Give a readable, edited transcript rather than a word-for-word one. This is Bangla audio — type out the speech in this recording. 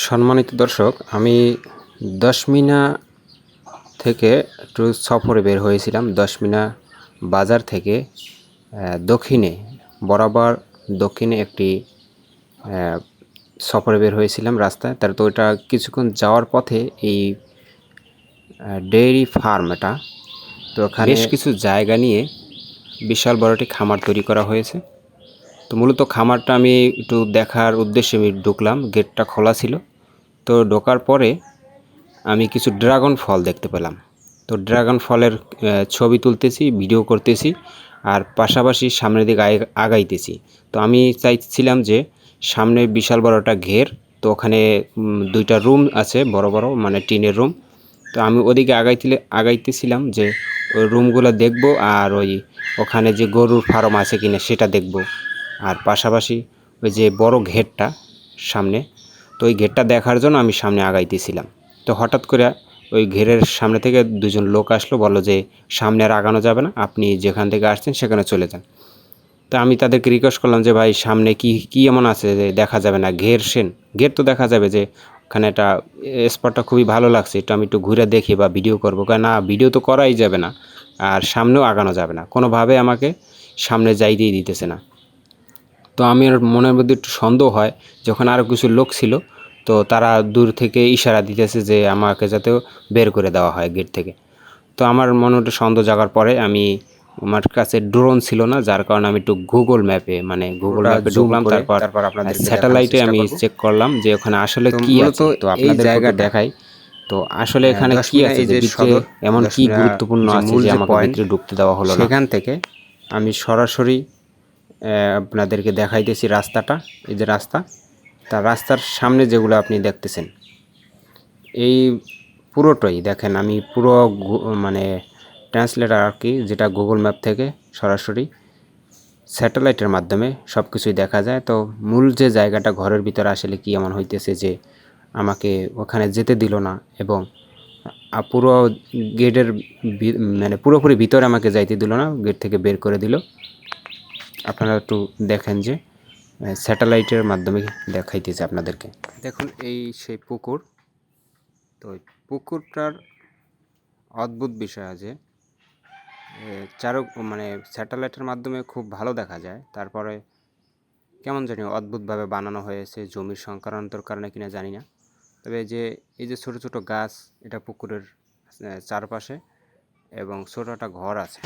সম্মানিত দর্শক, আমি দশমিনা থেকে একটু সফরে বের হয়েছিলাম। দশমিনা বাজার থেকে দক্ষিণে বরাবর দক্ষিণে একটি সফরে বের হয়েছিলাম রাস্তায়। তো এটা কিছুক্ষণ যাওয়ার পথে এই ডেইরি ফার্ম, এটা তো এখানে বেশ কিছু জায়গা নিয়ে বিশাল বড় একটি খামার তৈরি করা হয়েছে। তো মূলত খামারটা আমি একটু দেখার উদ্দেশ্যে আমি ঢুকলাম, গেটটা খোলা ছিল। তো ঢোকার পরে আমি কিছু ড্রাগন ফল দেখতে পেলাম। তো ড্রাগন ফলের ছবি তুলতেছি, ভিডিও করতেছি, আর পাশাপাশি সামনের দিকে আগাইতেছি। তো আমি চাইছিলাম যে সামনে বিশাল বড় একটা ঘের, তো ওখানে দুইটা রুম আছে, বড় বড় মানে টিনের রুম। তো আমি ওদিকে আগাইতেছিলাম যে ওই রুমগুলো দেখব, আর ওখানে যে গরুর ফার্ম আছে কিনা সেটা দেখব। আর পাশাপাশি ওই যে বড় ঘেরটা সামনে, তো ওই ঘেরটা দেখার জন্য আমি সামনে আগাইতেছিলাম। তো হঠাৎ করে ওই ঘেরের সামনে থেকে দুজন লোক আসলো, বললো যে সামনে আর আগানো যাবে না, আপনি যেখান থেকে আসছেন সেখানে চলে যান। তো আমি তাদেরকে রিকোয়েস্ট করলাম যে ভাই সামনে কি এমন আছে যে দেখা যাবে না? ঘের তো দেখা যাবে, যে ওখানে একটা স্পটটা খুবই ভালো লাগছে, এটা আমি একটু ঘুরে দেখি বা ভিডিও করবো। না, ভিডিও তো করাই যাবে না, আর সামনেও আগানো যাবে না, কোনোভাবে আমাকে সামনে যাইতেই দিতেছে না। তো আমার মনের মধ্যে একটু সন্দেহ হয়, যখন আরও কিছু লোক ছিল, তো তারা দূর থেকে ইশারা দিতেছে যে আমাকে যাতেও বের করে দেওয়া হয় গেট থেকে। তো আমার মনে একটু সন্দেহ জাগার পরে আমার কাছে ড্রোন ছিল না, যার কারণে আমি একটু গুগল ম্যাপে ঢুকলাম। তারপর আপনাদের স্যাটেলাইটে আমি চেক করলাম যে ওখানে আসলে কি আছে। তো আপনাদের জায়গাটা দেখাই। তো আসলে এখানে কি আছে, যে ভিতরে এমন কি গুরুত্বপূর্ণ আছে যে আমাকে ভিতরে ঢুকতে দেওয়া হলো না। সেখান থেকে আমি সরাসরি আপনাদেরকে দেখাইতেছি রাস্তাটা। এই যে রাস্তা, তার রাস্তার সামনে যেগুলো আপনি দেখতেছেন, এই পুরোটাই দেখেন। আমি পুরো মানে ট্রান্সলেটার আর কি, যেটা গুগল ম্যাপ থেকে সরাসরি স্যাটেলাইটের মাধ্যমে সব কিছুই দেখা যায়। তো মূল যে জায়গাটা, ঘরের ভিতরে আসলে কি এমন হইতেছে যে আমাকে ওখানে যেতে দিল না, এবং পুরো গেটের মানে পুরোপুরি ভিতরে আমাকে যাইতে দিল না, গেট থেকে বের করে দিল। আপনারা একটু দেখেন যে স্যাটেলাইটের মাধ্যমে দেখাইতেছে আপনাদেরকে। দেখুন, এই সেই পুকুর। তো পুকুরটার অদ্ভুত বিষয় আছে, মানে স্যাটেলাইটের মাধ্যমে খুব ভালো দেখা যায়, তারপরে কেমন জানি অদ্ভুতভাবে বানানো হয়েছে, জমির সংক্রান্তর কারণে কিনা জানি না। তবে এই যে ছোট ছোট গাছ, এটা পুকুরের চারপাশে, এবং ছোট একটা ঘর আছে।